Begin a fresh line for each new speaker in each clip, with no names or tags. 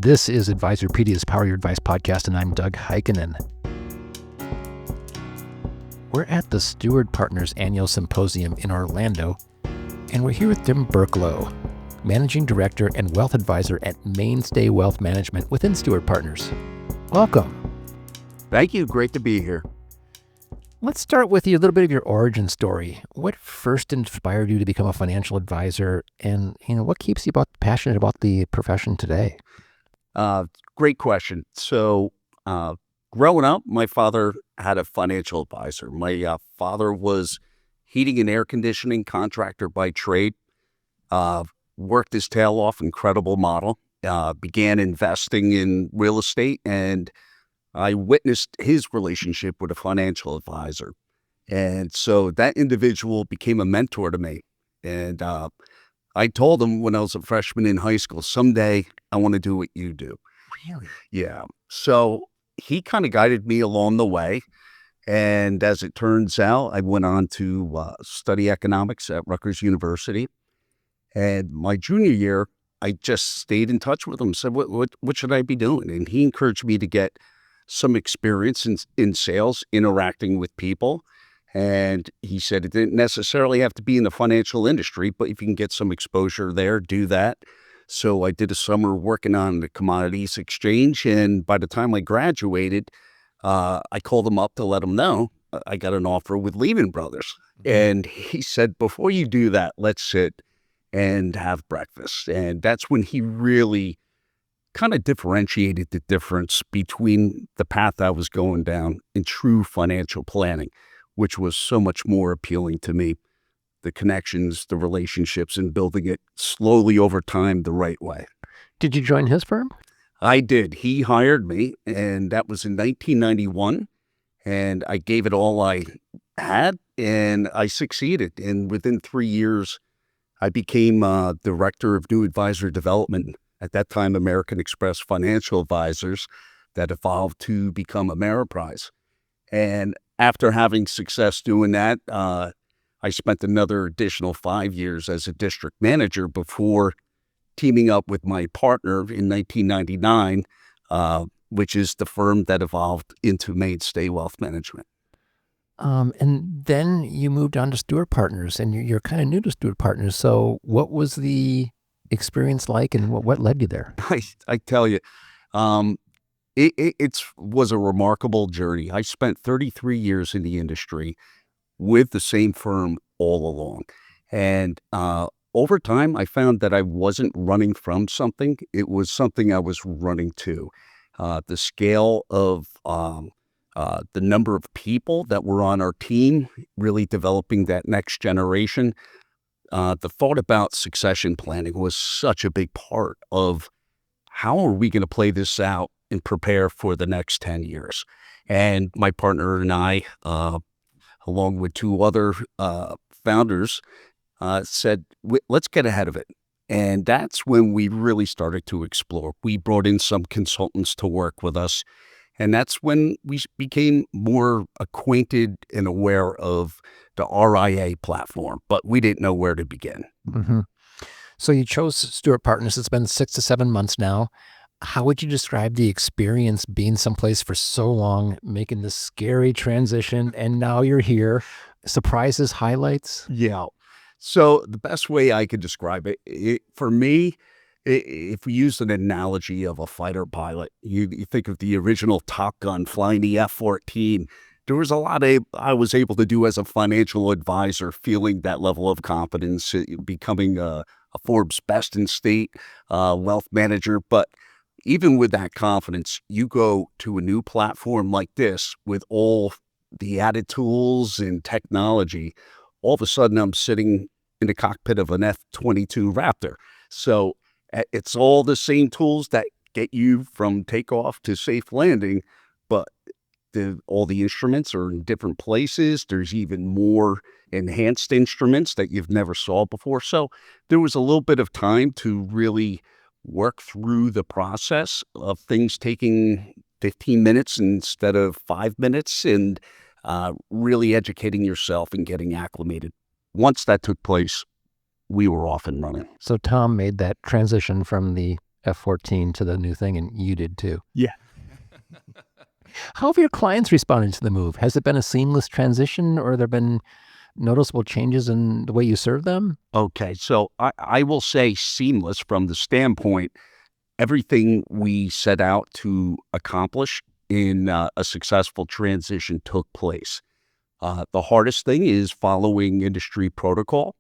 This is Advisorpedia's Power Your Advice podcast, and I'm Doug Heikkinen. We're at the Steward Partners Annual Symposium in Orlando, and we're here with Tim Burklow, Managing Director and Wealth Advisor at Mainstay Wealth Management within Steward Partners. Welcome.
Thank you. Great to be here.
Let's start with you, a little bit of your origin story. What first inspired you to become a financial advisor, and what keeps you passionate about the profession today?
Great question. So, growing up, my father had a financial advisor. My father was heating and air conditioning contractor by trade, worked his tail off, incredible model, began investing in real estate, and I witnessed his relationship with a financial advisor. And so that individual became a mentor to me. And I told him when I was a freshman in high school, someday I want to do what you do.
Really?
Yeah. So he kind of guided me along the way. And as it turns out, I went on to study economics at Rutgers University. And my junior year, I just stayed in touch with him, said, what should I be doing? And he encouraged me to get some experience in sales, interacting with people. And he said it didn't necessarily have to be in the financial industry, but if you can get some exposure there, do that. So I did a summer working on the commodities exchange. And by the time I graduated, I called him up to let him know I got an offer with Lehman Brothers. And he said, before you do that, let's sit and have breakfast. And that's when he really kind of differentiated the difference between the path I was going down and true financial planning, which was so much more appealing to me. The connections, the relationships, and building it slowly over time the right way.
Did you join his firm?
I did. He hired me, and that was in 1991, and I gave it all I had, and I succeeded. And within 3 years, I became Director of New Advisor Development. At that time, American Express Financial Advisors, that evolved to become Ameriprise. And after having success doing that, I spent another additional 5 years as a district manager before teaming up with my partner in 1999, which is the firm that evolved into Mainstay Wealth Management.
And then you moved on to Steward Partners, and you're kind of new to Steward Partners. So what was the experience like, and what led you there?
I tell you, it was a remarkable journey. I spent 33 years in the industry with the same firm all along. And over time, I found that I wasn't running from something. It was something I was running to. The scale of the number of people that were on our team, really developing that next generation. The thought about succession planning was such a big part of how are we going to play this out and prepare for the next 10 years. And my partner and I, along with two other founders, said, let's get ahead of it. And that's when we really started to explore. We brought in some consultants to work with us. And that's when we became more acquainted and aware of the RIA platform, but we didn't know where to begin.
Mm-hmm. So you chose Steward Partners. It's been 6 to 7 months now. How would you describe the experience being someplace for so long, making this scary transition, and now you're here? Surprises, highlights?
Yeah. So the best way I could describe it for me, if we use an analogy of a fighter pilot, you think of the original Top Gun flying the F-14. There was a lot I was able to do as a financial advisor, feeling that level of confidence, becoming a Forbes Best in State wealth manager. But even with that confidence, you go to a new platform like this with all the added tools and technology. All of a sudden, I'm sitting in the cockpit of an F-22 Raptor. So it's all the same tools that get you from takeoff to safe landing, but all the instruments are in different places. There's even more enhanced instruments that you've never saw before. So there was a little bit of time to really work through the process of things taking 15 minutes instead of 5 minutes, and really educating yourself and getting acclimated. Once that took place, we were off and running.
So Tom made that transition from the F14 to the new thing, and you did too.
Yeah.
How have your clients responded to the move? Has it been a seamless transition, or have there been noticeable changes in the way you serve them?
Okay. So I will say seamless from the standpoint, everything we set out to accomplish in a successful transition took place. The hardest thing is following industry protocol.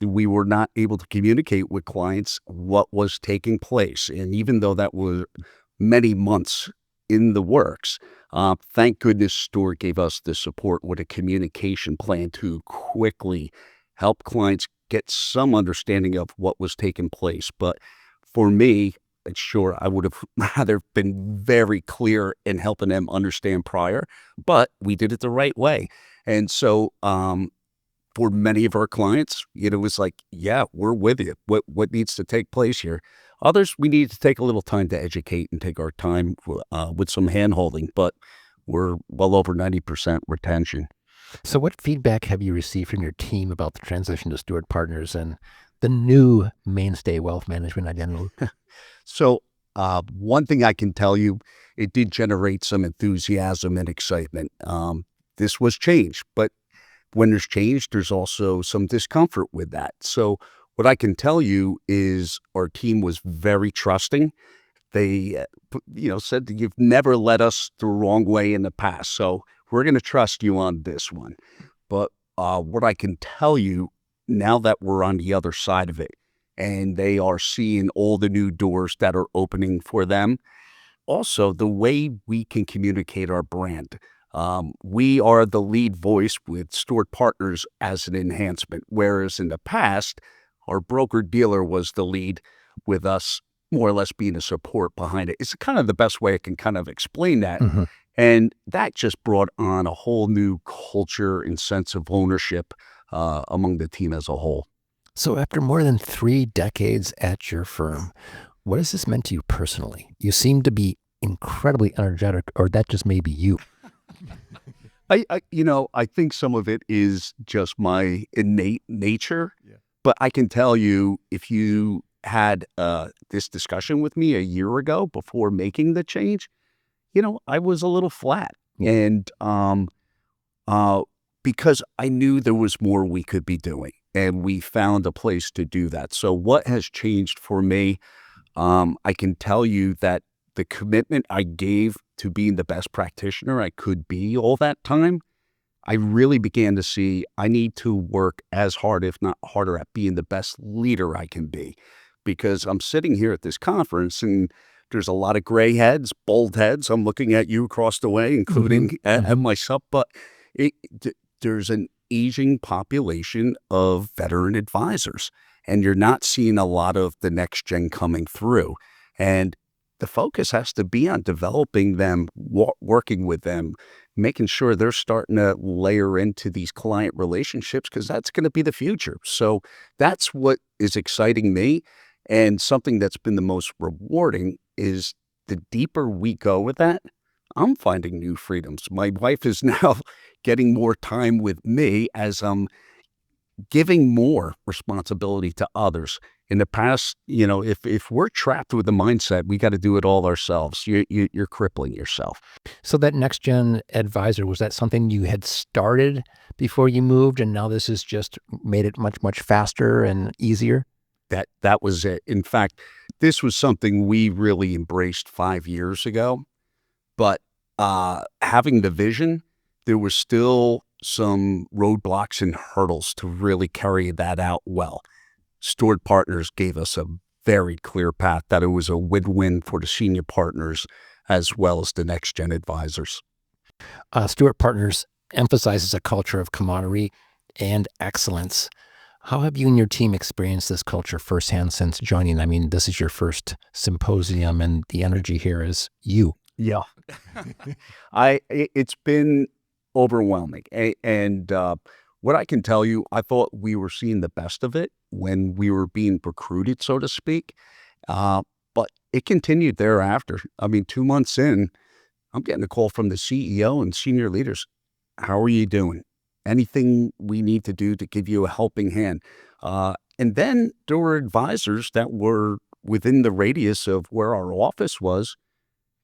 We were not able to communicate with clients what was taking place. And even though that was many months in the works, thank goodness Steward gave us the support with a communication plan to quickly help clients get some understanding of what was taking place. But for me, sure, I would have rather been very clear in helping them understand prior, but we did it the right way. And so, for many of our clients, it was like, yeah, we're with you. What needs to take place here? Others, we need to take a little time to educate and take our time with some hand holding, but we're well over 90% retention.
So, what feedback have you received from your team about the transition to Steward Partners and the new Mainstay Wealth Management identity?
So, one thing I can tell you, it did generate some enthusiasm and excitement. This was change, but when there's change, there's also some discomfort with that. So, what I can tell you is our team was very trusting. They, said that you've never led us the wrong way in the past, so we're going to trust you on this one. But what I can tell you now that we're on the other side of it, and they are seeing all the new doors that are opening for them. Also, the way we can communicate our brand. We are the lead voice with Steward Partners as an enhancement, whereas in the past, our broker dealer was the lead with us more or less being a support behind it. It's kind of the best way I can kind of explain that.
Mhm.
And that just brought on a whole new culture and sense of ownership among the team as a whole.
So, after more than 3 decades at your firm, what has this meant to you personally? You seem to be incredibly energetic, or that just may be you.
I think some of it is just my innate nature, but I can tell you if you had this discussion with me a year ago before making the change, I was a little flat.
Yeah.
And uh, because I knew there was more we could be doing, and we found a place to do that. So, what has changed for me? I can tell you that the commitment I gave to being the best practitioner I could be all that time, I really began to see I need to work as hard, if not harder, at being the best leader I can be. Because I'm sitting here at this conference and there's a lot of gray heads, bald heads. I'm looking at you across the way, including and myself, but it, there's an aging population of veteran advisors, and you're not seeing a lot of the next gen coming through. And the focus has to be on developing them, working with them, making sure they're starting to layer into these client relationships because that's going to be the future. So that's what is exciting me. And something that's been the most rewarding is the deeper we go with that, I'm finding new freedoms. My wife is now getting more time with me as I'm giving more responsibility to others. In the past, if we're trapped with the mindset, we got to do it all ourselves. You're crippling yourself.
So, that next gen advisor, was that something you had started before you moved, and now this has just made it much, much faster and easier?
That was it. In fact, this was something we really embraced 5 years ago. But having the vision, there was still some roadblocks and hurdles to really carry that out well. Steward Partners gave us a very clear path that it was a win-win for the senior partners as well as the next gen advisors.
Stewart Partners emphasizes a culture of camaraderie and excellence. How have you and your team experienced this culture firsthand since joining? I mean, this is your first symposium, and the energy here is you.
Yeah. It's been overwhelming. And what I can tell you, I thought we were seeing the best of it when we were being recruited, so to speak. But it continued thereafter. I mean, 2 months in, I'm getting a call from the CEO and senior leaders. How are you doing? Anything we need to do to give you a helping hand? And then there were advisors that were within the radius of where our office was,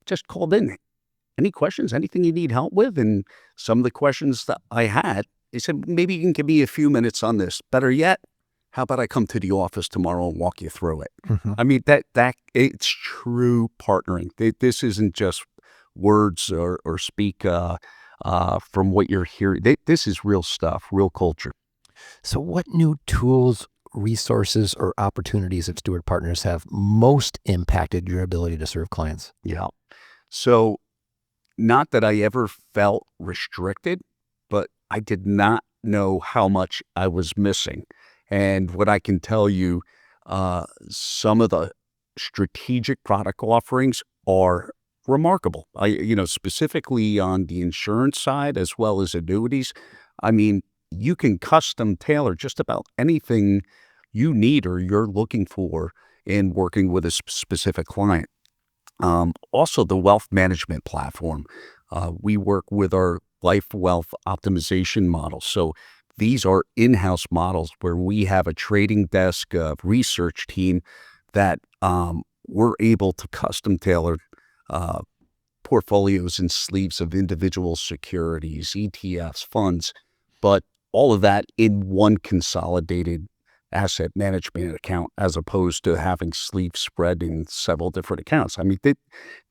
just called in. Any questions, anything you need help with? And some of the questions that I had, they said, maybe you can give me a few minutes on this. Better yet, how about I come to the office tomorrow and walk you through it?
Mhm.
I mean, that it's true partnering. This isn't just words or speak from what you're hearing. This is real stuff, real culture.
So what new tools, resources, or opportunities at Steward Partners have most impacted your ability to serve clients?
Yeah. So not that I ever felt restricted, but I did not know how much I was missing. And what I can tell you, some of the strategic product offerings are remarkable. Specifically on the insurance side as well as annuities. I mean, you can custom tailor just about anything you need or you're looking for in working with a specific client. Also, the wealth management platform. We work with our life wealth optimization model. So these are in-house models where we have a trading desk, research team that we're able to custom tailor uh, portfolios and sleeves of individual securities, ETFs, funds, but all of that in one consolidated asset management account as opposed to having sleeves spread in several different accounts. I mean, it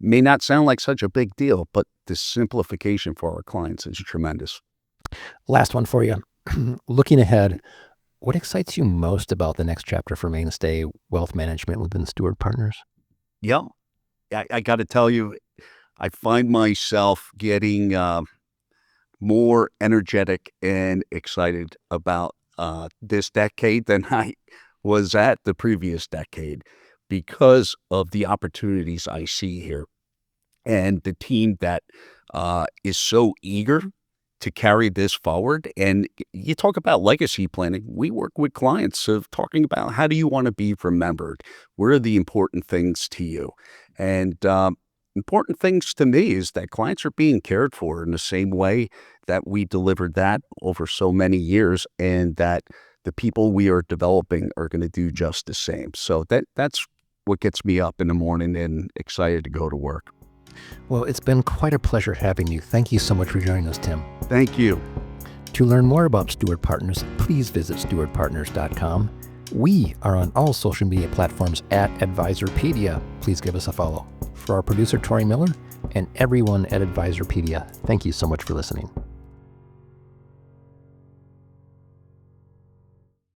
may not sound like such a big deal, but the simplification for our clients is tremendous.
Last one for you. Looking ahead, what excites you most about the next chapter for Mainstay Wealth Management within Steward Partners?
Yeah, I got to tell you, I find myself getting more energetic and excited about this decade than I was at the previous decade because of the opportunities I see here and the team that is so eager to carry this forward. And you talk about legacy planning. We work with clients of talking about how do you want to be remembered? What are the important things to you? And important things to me is that clients are being cared for in the same way that we delivered that over so many years, and that the people we are developing are going to do just the same. So that's what gets me up in the morning and excited to go to work.
Well, it's been quite a pleasure having you. Thank you so much for joining us, Tim.
Thank you.
To learn more about Steward Partners, please visit stewardpartners.com. We are on all social media platforms at Advisorpedia. Please give us a follow. For our producer, Tori Miller, and everyone at Advisorpedia, thank you so much for listening.